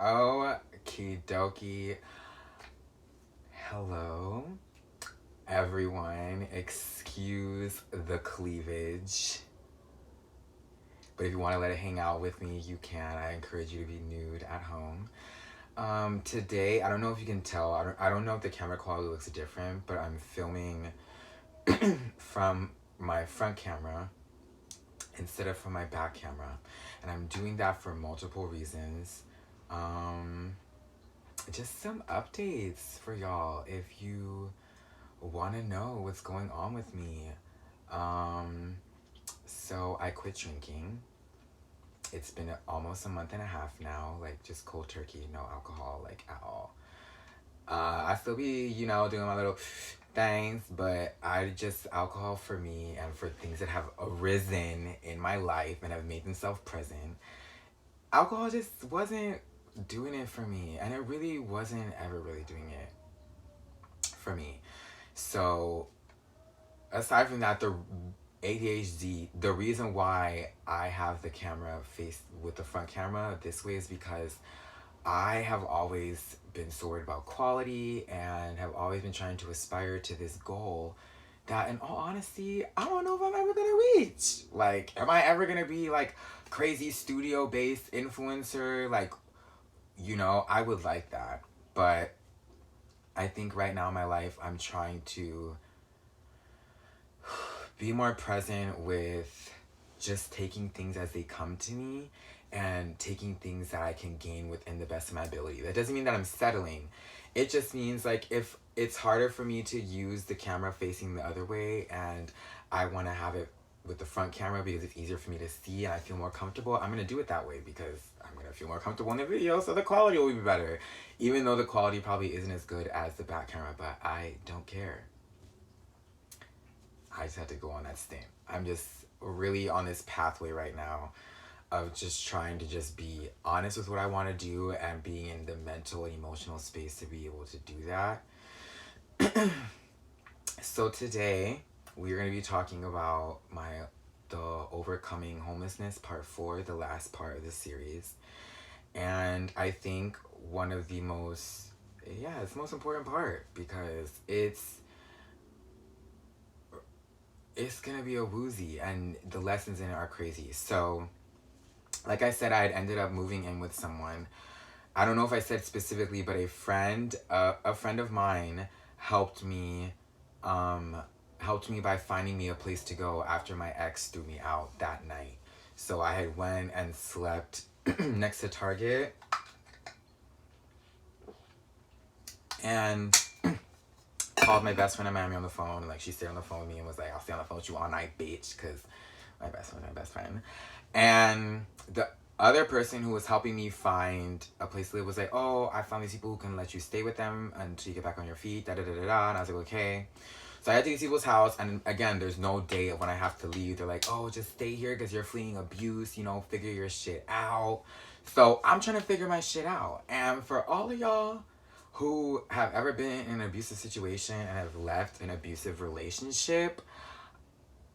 Okie dokie. Hello, everyone. Excuse the cleavage. But if you want to let it hang out with me, you can. I encourage you to be nude at home. Today, I don't know if you can tell. I don't know if the camera quality looks different, but I'm filming from my front camera instead of from my back camera. And I'm doing that for multiple reasons. Um, just some updates for y'all if you want to know what's going on with me. Um, so I quit drinking. It's been almost a month and a half now, like just cold turkey, no alcohol, like at all. I still be, doing my little things, but I just, alcohol for me and for things that have arisen in my life and have made themselves present, alcohol just wasn't doing it for me. And it really wasn't ever really doing it for me. So, aside from that, the ADHD, the reason why I have the camera faced with the front camera this way is because I have always been so worried about quality and have always been trying to aspire to this goal that, in all honesty, I don't know if I'm ever gonna reach. Like, am I ever gonna be like crazy studio based influencer? Like, I would like that. But I think right now in my life, I'm trying to be more present with just taking things as they come to me and taking things that I can gain within the best of my ability. That doesn't mean that I'm settling. It just means like if it's harder for me to use the camera facing the other way and I want to have it with the front camera because it's easier for me to see and I feel more comfortable, I'm going to do it that way because I'm going to feel more comfortable in the video, so the quality will be better. Even though the quality probably isn't as good as the back camera, but I don't care. I just had to go on that stint. I'm just really on this pathway right now of just trying to just be honest with what I want to do and being in the mental and emotional space to be able to do that. So today we're going to be talking about the overcoming homelessness part 4, the last part of the series. And I think one of the it's the most important part because it's gonna be a woozy and the lessons in it are crazy. So, like I said, I had ended up moving in with someone. I don't know if I said specifically, but a friend of mine helped me, helped me by finding me a place to go after my ex threw me out that night. So I had went and slept next to Target, and called my best friend in Miami on the phone. Like, she stayed on the phone with me and was like, I'll stay on the phone with you all night, bitch, because my best friend. And the other person who was helping me find a place to live was like, oh, I found these people who can let you stay with them until you get back on your feet, da da da da da. And I was like, okay. So I had to these people's house, and again, there's no date of when I have to leave. They're like, oh, just stay here because you're fleeing abuse, figure your shit out. So I'm trying to figure my shit out. And for all of y'all who have ever been in an abusive situation and have left an abusive relationship,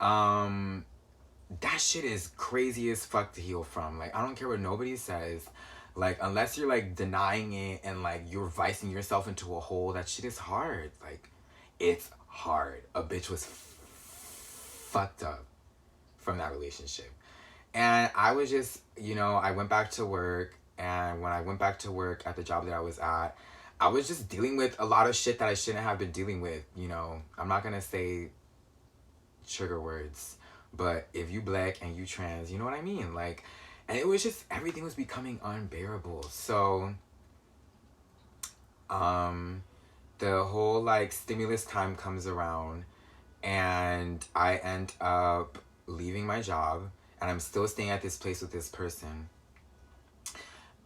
that shit is crazy as fuck to heal from. Like, I don't care what nobody says. Like, unless you're, like, denying it and, like, you're vicing yourself into a hole, that shit is hard. Like, it's hard. A bitch was fucked up from that relationship. And I was just, I went back to work. And when I went back to work at the job that I was at, I was just dealing with a lot of shit that I shouldn't have been dealing with. I'm not going to say trigger words, but if you black and you trans, you know what I mean? Like, and it was just, everything was becoming unbearable. So, the whole, like, stimulus time comes around, and I end up leaving my job, and I'm still staying at this place with this person.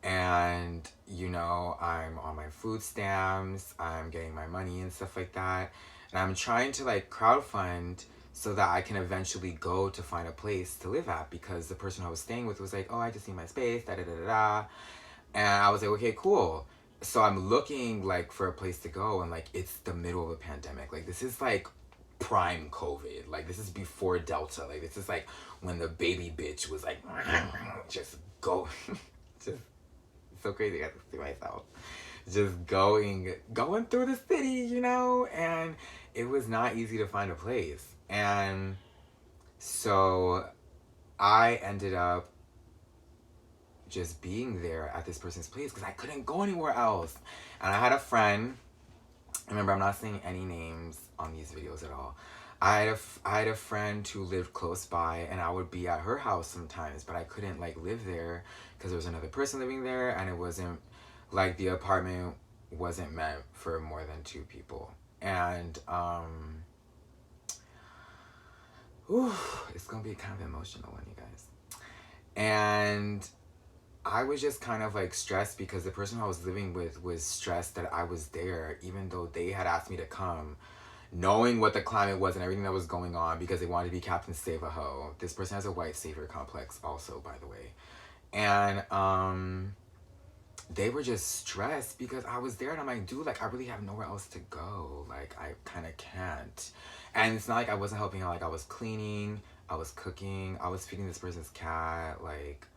And, I'm on my food stamps, I'm getting my money and stuff like that. And I'm trying to, like, crowdfund so that I can eventually go to find a place to live at, because the person I was staying with was like, oh, I just need my space, da da da da da. And I was like, okay, cool. So I'm looking, like, for a place to go, and, like, it's the middle of a pandemic. Like, this is, like, prime COVID. Like, this is before Delta. Like, this is, like, when the baby bitch was like, just go, just so crazy. I have to see myself just going through the city, you know, and it was not easy to find a place. And so I ended up just being there at this person's place because I couldn't go anywhere else. And I had a friend. Remember, I'm not saying any names on these videos at all. I had a friend who lived close by, and I would be at her house sometimes, but I couldn't like live there because there was another person living there, and it wasn't like the apartment wasn't meant for more than 2 people. And it's gonna be kind of an emotional one, you guys. And I was just kind of like stressed because the person I was living with was stressed that I was there, even though they had asked me to come, knowing what the climate was and everything that was going on because they wanted to be Captain Save-A-Ho. This person has a white savior complex also, by the way. And they were just stressed because I was there, and I'm like, dude, like I really have nowhere else to go. Like I kind of can't. And it's not like I wasn't helping out. Like I was cleaning, I was cooking, I was feeding this person's cat. Like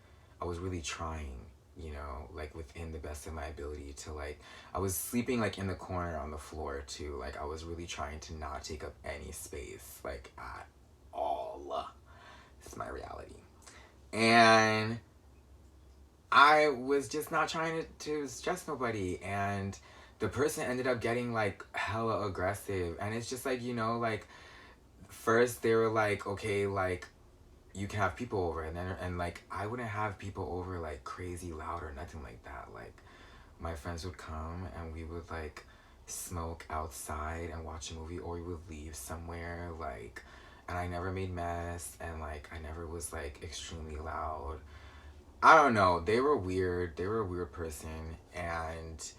I was really trying, you know, like within the best of my ability to like, I was sleeping like in the corner on the floor too. Like I was really trying to not take up any space, like at all. It's my reality. And I was just not trying to stress nobody. And the person ended up getting like hella aggressive. And it's just like, you know, like first they were like, okay, like you can have people over, and like I wouldn't have people over like crazy loud or nothing like that. Like my friends would come and we would like smoke outside and watch a movie, or we would leave somewhere, like, and I never made mess, and like I never was like extremely loud. I don't know, they were weird. They were a weird person, and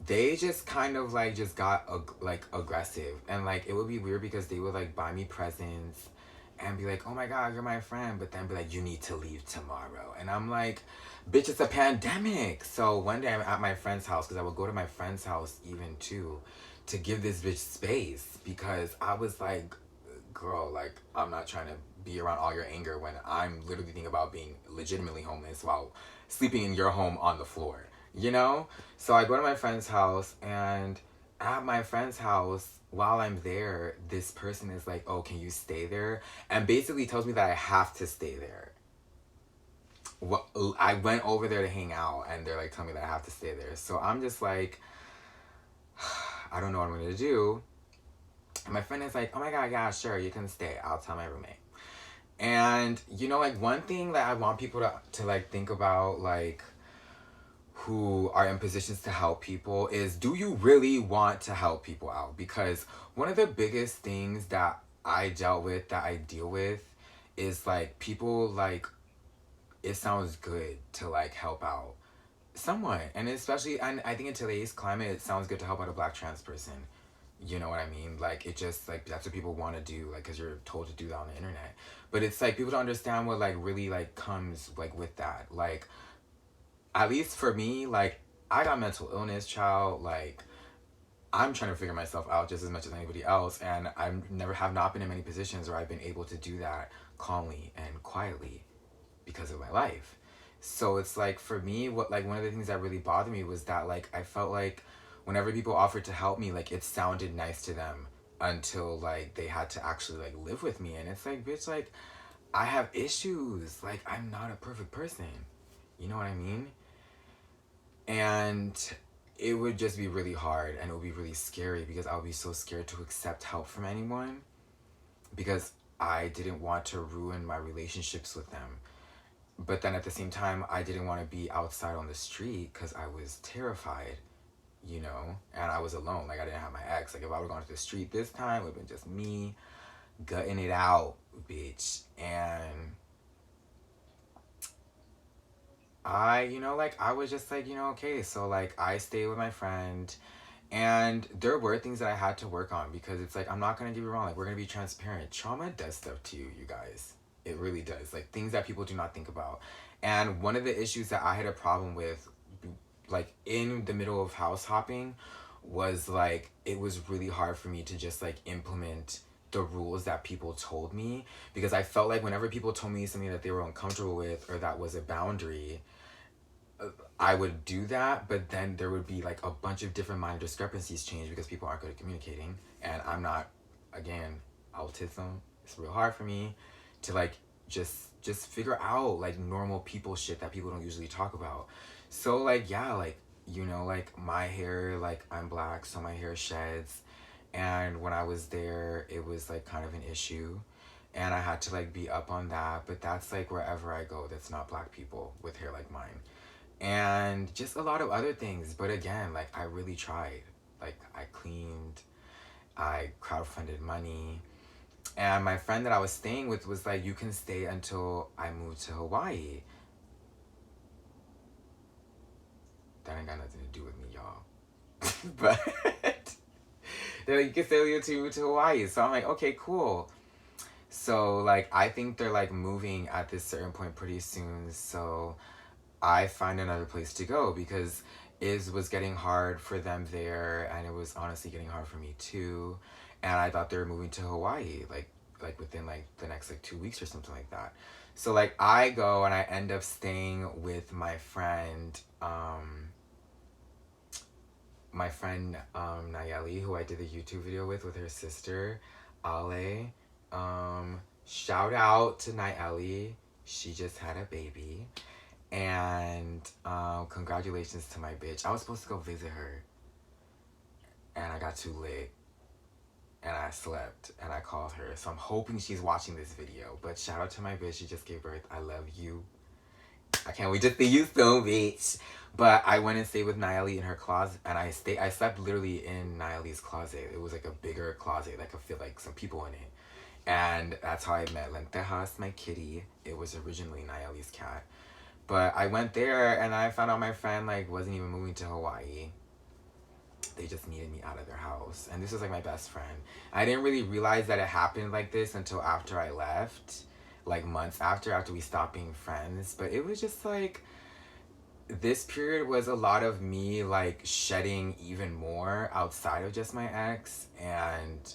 they just kind of like just got like aggressive. And like it would be weird because they would like buy me presents and be like, oh my god, you're my friend, but then be like, you need to leave tomorrow. And I'm like, bitch, it's a pandemic. So one day I'm at my friend's house, because I would go to my friend's house even too to give this bitch space, because I was like, girl, like I'm not trying to be around all your anger when I'm literally thinking about being legitimately homeless while sleeping in your home on the floor, you know? So I go to my friend's house, and at my friend's house, while I'm there, this person is like, oh, can you stay there? And basically tells me that I have to stay there. Well, I went over there to hang out, and they're like telling me that I have to stay there. So I'm just like, I don't know what I'm going to do. And my friend is like, oh my god, yeah, sure, you can stay. I'll tell my roommate. And, you know, like one thing that I want people to like think about, like, who are in positions to help people is, do you really want to help people out? Because one of the biggest things that I dealt with, that I deal with, is like people like, it sounds good to like help out someone. And especially, and I think in today's climate, it sounds good to help out a Black trans person. You know what I mean? Like it just like, that's what people want to do, like, because you're told to do that on the internet. But it's like people don't understand what like really like comes like with that. Like, at least for me, like, I got mental illness, child. Like, I'm trying to figure myself out just as much as anybody else, and I never have not been in many positions where I've been able to do that calmly and quietly because of my life. So it's like, for me, what like one of the things that really bothered me was that like I felt like whenever people offered to help me, like it sounded nice to them until like they had to actually like live with me. And it's like, bitch, like I have issues. Like I'm not a perfect person. You know what I mean? And it would just be really hard, and it would be really scary because I would be so scared to accept help from anyone because I didn't want to ruin my relationships with them. But then at the same time, I didn't want to be outside on the street because I was terrified, you know, and I was alone. Like I didn't have my ex. Like if I would have gone to the street this time, it would have been just me gutting it out, bitch. And I, you know, like, I was just like, you know, okay, so, like, I stayed with my friend, and there were things that I had to work on, because it's like, I'm not gonna get you wrong, like, we're gonna be transparent. Trauma does stuff to you, you guys. It really does. Like, things that people do not think about. And one of the issues that I had a problem with, like, in the middle of house hopping, was, like, it was really hard for me to just, like, implement the rules that people told me, because I felt like whenever people told me something that they were uncomfortable with, or that was a boundary, I would do that, but then there would be like a bunch of different minor discrepancies change because people aren't good at communicating, and I'm not. Again, autism. It's real hard for me to like just figure out like normal people shit that people don't usually talk about. So like yeah, like like my hair, like I'm black, so my hair sheds, and when I was there, it was like kind of an issue, and I had to like be up on that. But that's like wherever I go, that's not black people with hair like mine, and just a lot of other things. But again, like I really tried. Like I cleaned, I crowdfunded money, and my friend that I was staying with was like, "You can stay until I move to Hawaii." That ain't got nothing to do with me, y'all. But they're like, "You can stay until you move to Hawaii." So I'm like, "Okay, cool." So like I think they're like moving at this certain point pretty soon. So I find another place to go because it was getting hard for them there, and it was honestly getting hard for me too. And I thought they were moving to Hawaii like within like the next like 2 weeks or something like that. So like I go and I end up staying with my friend Nayeli, who I did the YouTube video with her sister Ale. Shout out to Nayeli. She just had a baby. And congratulations to my bitch. I was supposed to go visit her, and I got too lit, and I slept, and I called her. So I'm hoping she's watching this video. But shout out to my bitch. She just gave birth. I love you. I can't wait to see you soon, bitch. But I went and stayed with Nayeli in her closet, and I slept literally in Nayeli's closet. It was like a bigger closet, like I feel like some people in it. And that's how I met Lentejas, my kitty. It was originally Nayeli's cat. But I went there and I found out my friend like wasn't even moving to Hawaii. They just needed me out of their house. And this was like my best friend. I didn't really realize that it happened like this until after I left. Like months after we stopped being friends. But it was just like this period was a lot of me like shedding even more outside of just my ex, and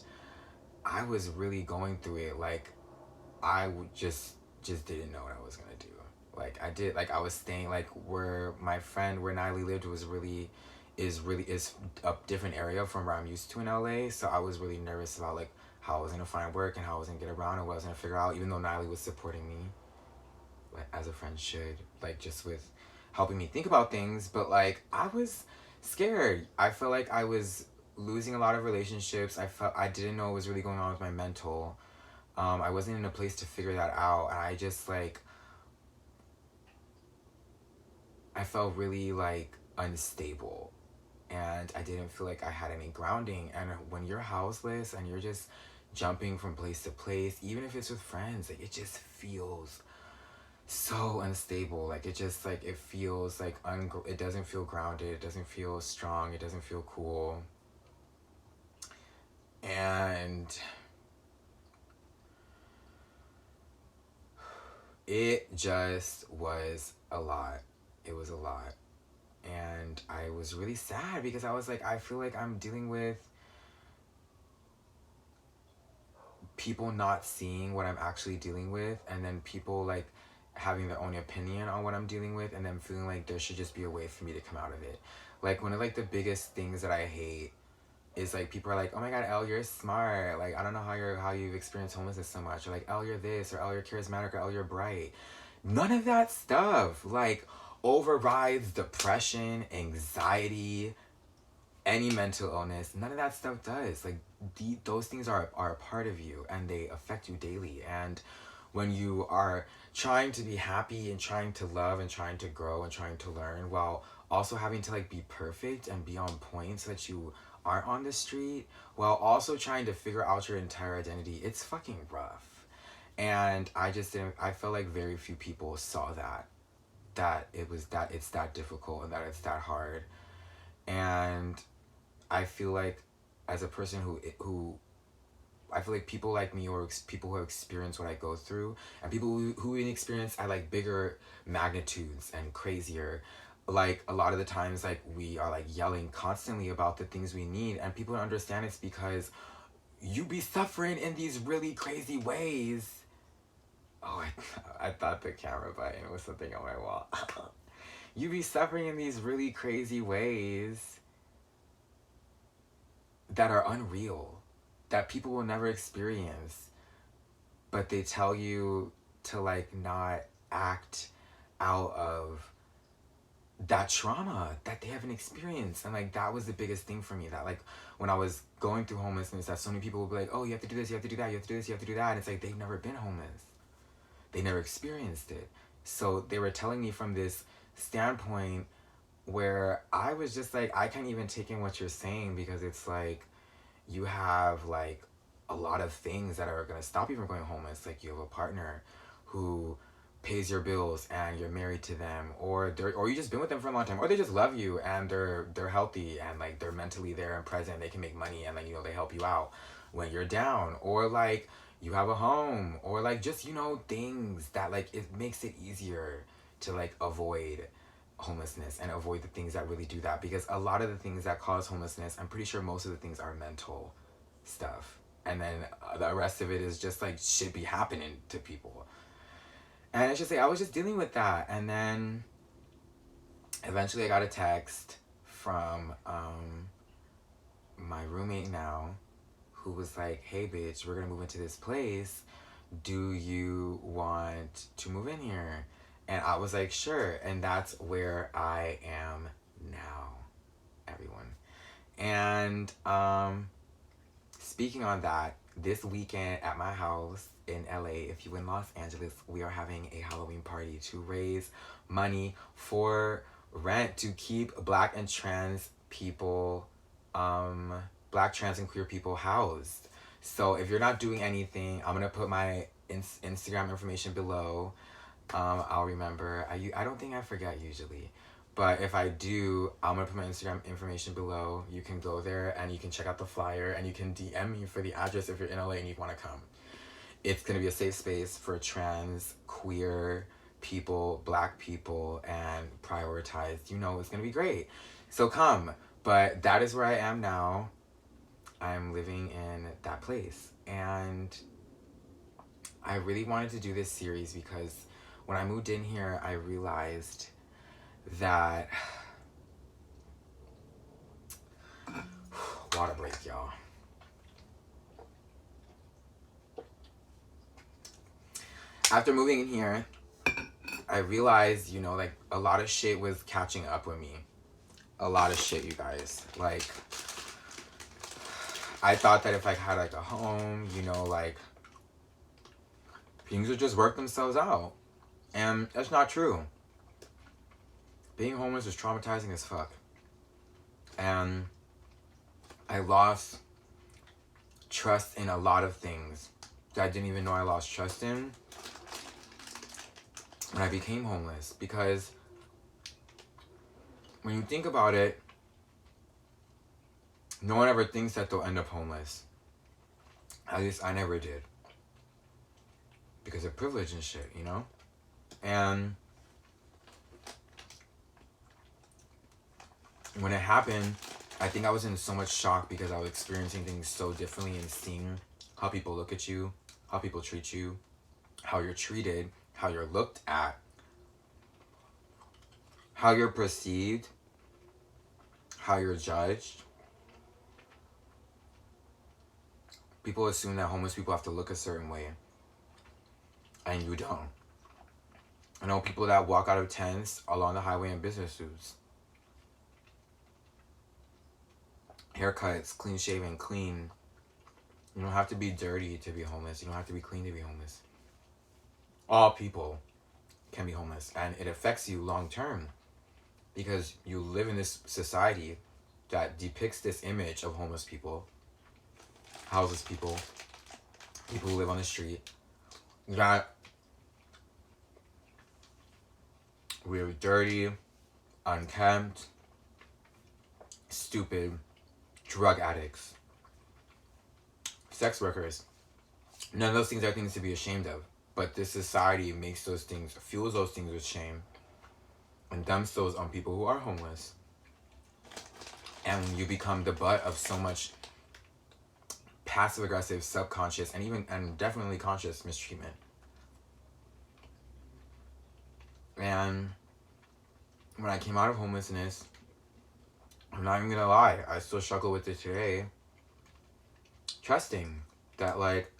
I was really going through it. Like I would just didn't know what I was gonna do. Like I did, like I was staying like where my friend where Niley lived was is a different area from where I'm used to in LA. So I was really nervous about like how I was gonna find work and how I was gonna get around and what I was gonna figure out. Even though Niley was supporting me, like as a friend should, like just with helping me think about things. But like I was scared. I felt like I was losing a lot of relationships. I felt I didn't know what was really going on with my mental. I wasn't in a place to figure that out, and I just like I felt really like unstable, and I didn't feel like I had any grounding. And when you're houseless and you're just jumping from place to place, even if it's with friends, like it just feels so unstable. Like it just like it feels like it doesn't feel grounded, it doesn't feel strong, it doesn't feel cool. And it just was a lot. It was a lot. And I was really sad because I was like, I feel like I'm dealing with people not seeing what I'm actually dealing with, and then people like having their own opinion on what I'm dealing with, and then feeling like there should just be a way for me to come out of it. Like one of like the biggest things that I hate is like people are like, "Oh my god, Elle, you're smart. Like I don't know how you've experienced homelessness so much." Or like, "Elle, you're this," or "Elle, you're charismatic," or "Elle, you're bright." None of that stuff like overrides depression, anxiety, any mental illness. None of that stuff does. Like those things are a part of you, and they affect you daily. And when you are trying to be happy and trying to love and trying to grow and trying to learn while also having to like be perfect and be on point so that you aren't on the street, while also trying to figure out your entire identity, it's fucking rough. And I just didn't, I felt like very few people saw that it's that difficult and that it's that hard. And I feel like as a person who I feel like people like me, or people who experience what I go through, and people who experience at like bigger magnitudes and crazier, like a lot of the times like we are like yelling constantly about the things we need, and people don't understand it's because you be suffering in these really crazy ways. Oh, I thought the camera button was something on my wall. You be suffering in these really crazy ways that are unreal, that people will never experience, but they tell you to like not act out of that trauma that they haven't experienced. And like that was the biggest thing for me, that like when I was going through homelessness, that so many people would be like, oh, you have to do this, you have to do that, you have to do this, you have to do that. And it's like they've never been homeless, they never experienced it. So they were telling me from this standpoint where I was just like, I can't even take in what you're saying, because it's like you have like a lot of things that are gonna stop you from going homeless. Like you have a partner who pays your bills and you're married to them, or you just been with them for a long time, or they just love you and they're healthy and like they're mentally there and present, they can make money and like, you know, they help you out when you're down, or like you have a home, or like just, you know, things that like it makes it easier to like avoid homelessness and avoid the things that really do that. Because a lot of the things that cause homelessness, I'm pretty sure most of the things are mental stuff, and then the rest of it is just like shit be happening to people. And it's just like I was just dealing with that. And then eventually I got a text from my roommate now, who was like, hey bitch, we're gonna move into this place, do you want to move in here? And I was like, sure. And that's where I am now, everyone. And speaking on that, this weekend at my house in LA, if you in Los Angeles, we are having a Halloween party to raise money for rent to keep black and trans people, black, trans, and queer people housed. So if you're not doing anything, I'm gonna put my Instagram information below. I'll remember. I don't think I forget usually. But if I do, I'm going to put my Instagram information below. You can go there and you can check out the flyer and you can DM me for the address if you're in LA and you want to come. It's going to be a safe space for trans, queer people, black people, and prioritized. You know, it's going to be great. So come. But that is where I am now. I'm living in that place. And I really wanted to do this series because when I moved in here, I realized that water break, y'all. After moving in here, I realized, you know, like a lot of shit was catching up with me. A lot of shit, you guys. Like, I thought that if I had like a home, you know, like things would just work themselves out. And that's not true. Being homeless is traumatizing as fuck. And I lost trust in a lot of things that I didn't even know I lost trust in when I became homeless. Because when you think about it, no one ever thinks that they'll end up homeless. At least I never did. Because of privilege and shit, you know? And when it happened, I think I was in so much shock because I was experiencing things so differently and seeing how people look at you, how people treat you, how you're treated, how you're looked at, how you're perceived, how you're judged. People assume that homeless people have to look a certain way, and you don't. I know people that walk out of tents along the highway in business suits. Haircuts, clean shaven, clean. You don't have to be dirty to be homeless. You don't have to be clean to be homeless. All people can be homeless, and it affects you long term because you live in this society that depicts this image of homeless people, houseless people, people who live on the street, that we're dirty, unkempt, stupid, drug addicts, sex workers. None of those things are things to be ashamed of, but this society makes those things, fuels those things with shame, and dumps those on people who are homeless. And you become the butt of so much passive aggressive, subconscious, and definitely conscious mistreatment. And when I came out of homelessness, I'm not even gonna lie, I still struggle with it today. Trusting that, like,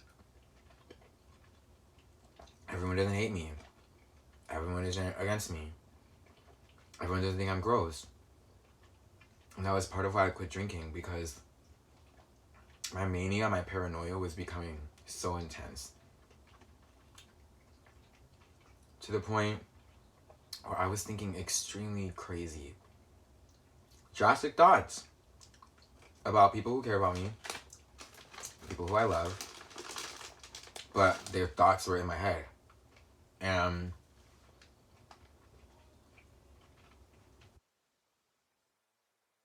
everyone doesn't hate me. Everyone isn't against me. Everyone doesn't think I'm gross. And that was part of why I quit drinking, because my mania, my paranoia was becoming so intense. To the point where I was thinking extremely crazy, drastic thoughts about people who care about me, people who I love, but their thoughts were in my head. And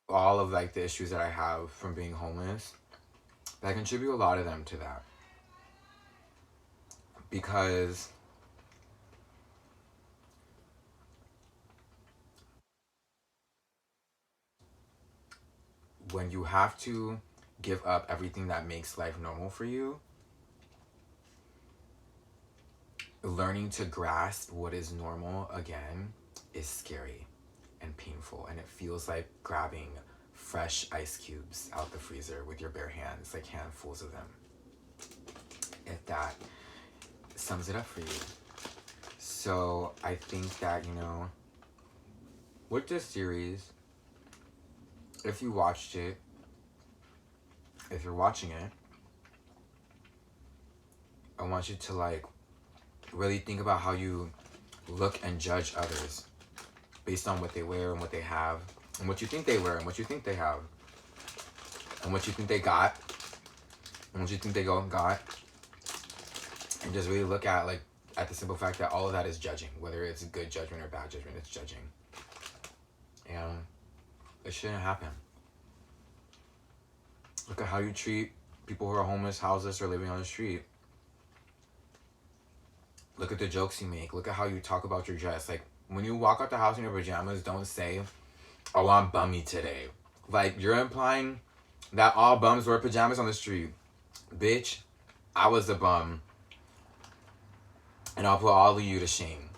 all of like the issues that I have from being homeless, I contribute a lot of them to that. Because when you have to give up everything that makes life normal for you, learning to grasp what is normal again is scary and painful, and it feels like grabbing fresh ice cubes out the freezer with your bare hands, like handfuls of them. If that sums it up for you. So I think that, you know, with this series, if you watched it, if you're watching it, I want you to like really think about how you look and judge others based on what they wear and what they have and what you think they wear and what you think they have and what you think they got and what you think they got, and just really look at like at the simple fact that all of that is judging, whether it's good judgment or bad judgment, it's judging. And it shouldn't happen. Look at how you treat people who are homeless, houseless, or living on the street. Look at the jokes you make. Look at how you talk about your dress. Like, when you walk out the house in your pajamas, don't say, oh, I'm bummy today. Like, you're implying that all bums wear pajamas on the street. Bitch, I was a bum. And I'll put all of you to shame.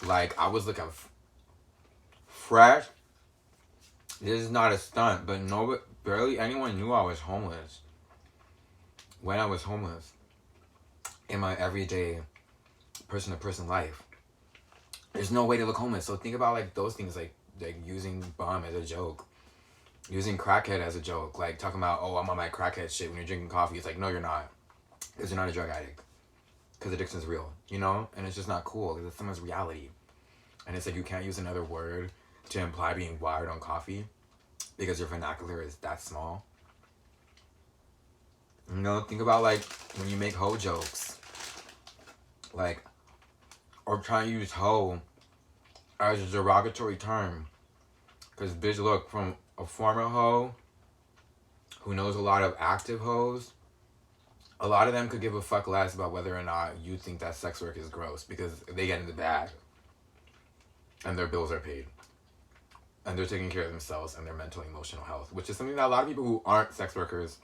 Like, I was looking fresh. This is not a stunt, but barely anyone knew I was homeless. When I was homeless, in my everyday person-to-person life, there's no way to look homeless. So think about like those things, like using bum as a joke, using crackhead as a joke, like talking about, oh, I'm on my crackhead shit when you're drinking coffee. It's like, no, you're not, because you're not a drug addict, because addiction's real, you know. And it's just not cool because it's someone's reality. And it's like you can't use another word to imply being wired on coffee because your vernacular is that small. You know, think about like when you make hoe jokes, like, or try and use hoe as a derogatory term. Because bitch, look, from a former hoe who knows a lot of active hoes, a lot of them could give a fuck less about whether or not you think that sex work is gross, because they get in the bag and their bills are paid and they're taking care of themselves and their mental and emotional health, which is something that a lot of people who aren't sex workers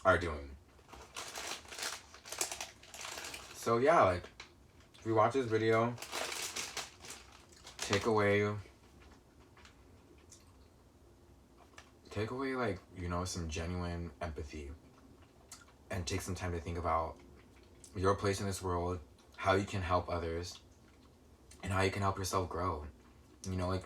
are doing. So yeah, like, if you watch this video, take away like, you know, some genuine empathy, and take some time to think about your place in this world, how you can help others, and how you can help yourself grow. You know, like,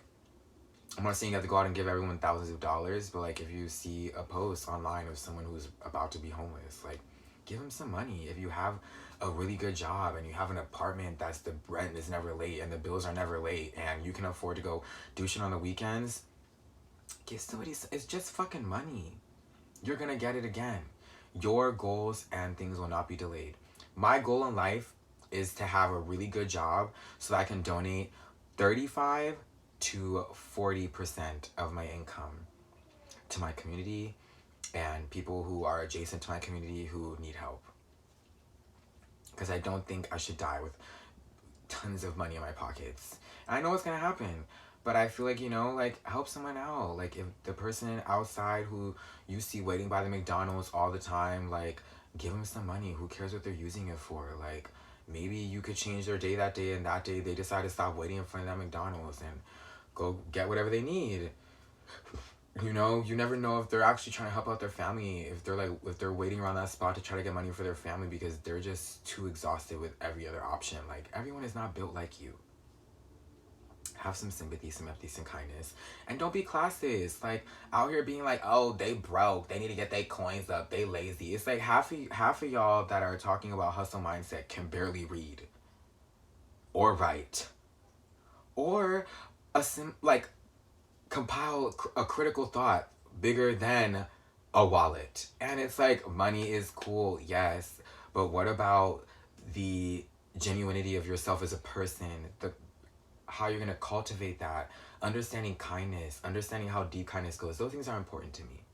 I'm not saying you have to go out and give everyone thousands of dollars, but like, if you see a post online of someone who's about to be homeless, like, give them some money. If you have a really good job and you have an apartment that's the rent is never late and the bills are never late and you can afford to go do shit on the weekends, give somebody. It's just fucking money. You're gonna get it again. Your goals and things will not be delayed. My goal in life is to have a really good job so that I can donate 35 to 40% of my income to my community and people who are adjacent to my community who need help. Because I don't think I should die with tons of money in my pockets. And I know what's gonna happen, but I feel like, you know, like, help someone out. Like, if the person outside who you see waiting by the McDonald's all the time, like, give them some money. Who cares what they're using it for? Like, maybe you could change their day that day, and that day they decide to stop waiting in front of that McDonald's and go get whatever they need. You know, you never know if they're actually trying to help out their family, if they're waiting around that spot to try to get money for their family because they're just too exhausted with every other option. Like, everyone is not built like you. Have some sympathy, some empathy, some kindness. And don't be classist. Like, out here being like, oh, they broke, they need to get their coins up, they lazy. It's like half of y'all that are talking about hustle mindset can barely read or write or compile a critical thought bigger than a wallet. And it's like, money is cool, yes, but what about the genuinity of yourself as a person, the how you're going to cultivate that, understanding kindness, understanding how deep kindness goes. Those things are important to me.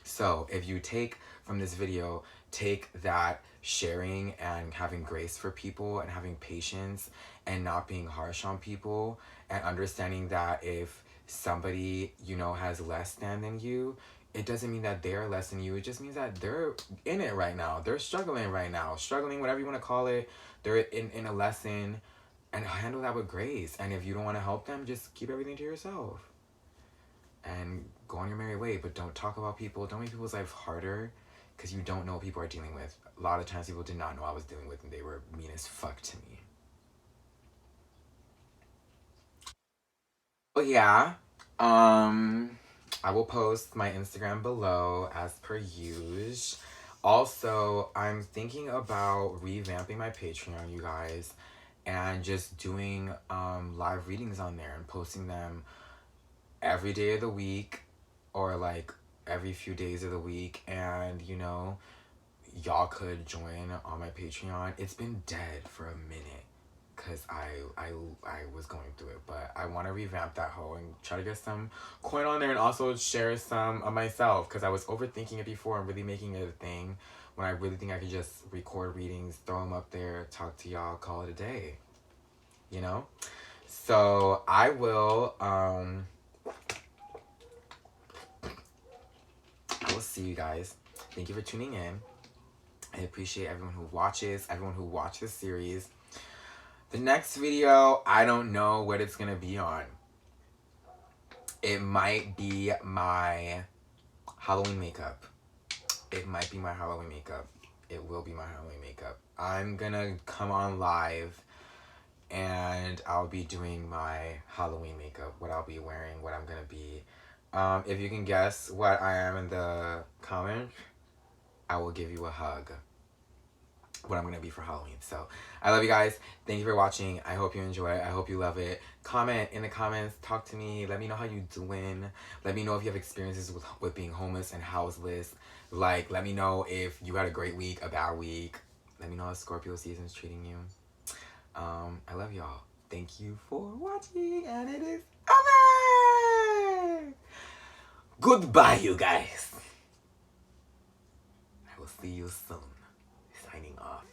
So if you take from this video, take that sharing and having grace for people and having patience and not being harsh on people, and understanding that if somebody, you know, has less than you, it doesn't mean that they're less than you. It just means that they're in it right now. They're struggling right now. Struggling, whatever you want to call it. They're in a lesson, and handle that with grace. And if you don't want to help them, just keep everything to yourself. And go on your merry way. But don't talk about people. Don't make people's life harder, because you don't know what people are dealing with. A lot of times people did not know I was dealing with, and they were mean as fuck to me. Oh yeah. I will post my Instagram below as per usual. Also, I'm thinking about revamping my Patreon, you guys, and just doing live readings on there and posting them every day of the week, or like every few days of the week. And you know, y'all could join on my Patreon. It's been dead for a minute because I was going through it, but I want to revamp that hoe and try to get some coin on there, and also share some of myself, because I was overthinking it before and really making it a thing, when I really think I could just record readings, throw them up there, talk to y'all, call it a day, you know? So I will see you guys. Thank you for tuning in. I appreciate everyone who watches, everyone who watched this series. The next video, I don't know what it's gonna be on. It might be my Halloween makeup. It might be my Halloween makeup. It will be my Halloween makeup. I'm gonna come on live and I'll be doing my Halloween makeup, what I'll be wearing, what I'm gonna be. If you can guess what I am in the comments, I will give you a hug. What I'm gonna be for Halloween. So I love you guys. Thank you for watching. I hope you enjoy it. I hope you love it. Comment in the comments. Talk to me. Let me know how you doing. Let me know if you have experiences with being homeless and houseless. Like, let me know if you had a great week, a bad week. Let me know how Scorpio season's treating you. I love y'all. Thank you for watching, and it is over. Goodbye, you guys. I will see you soon. Signing off.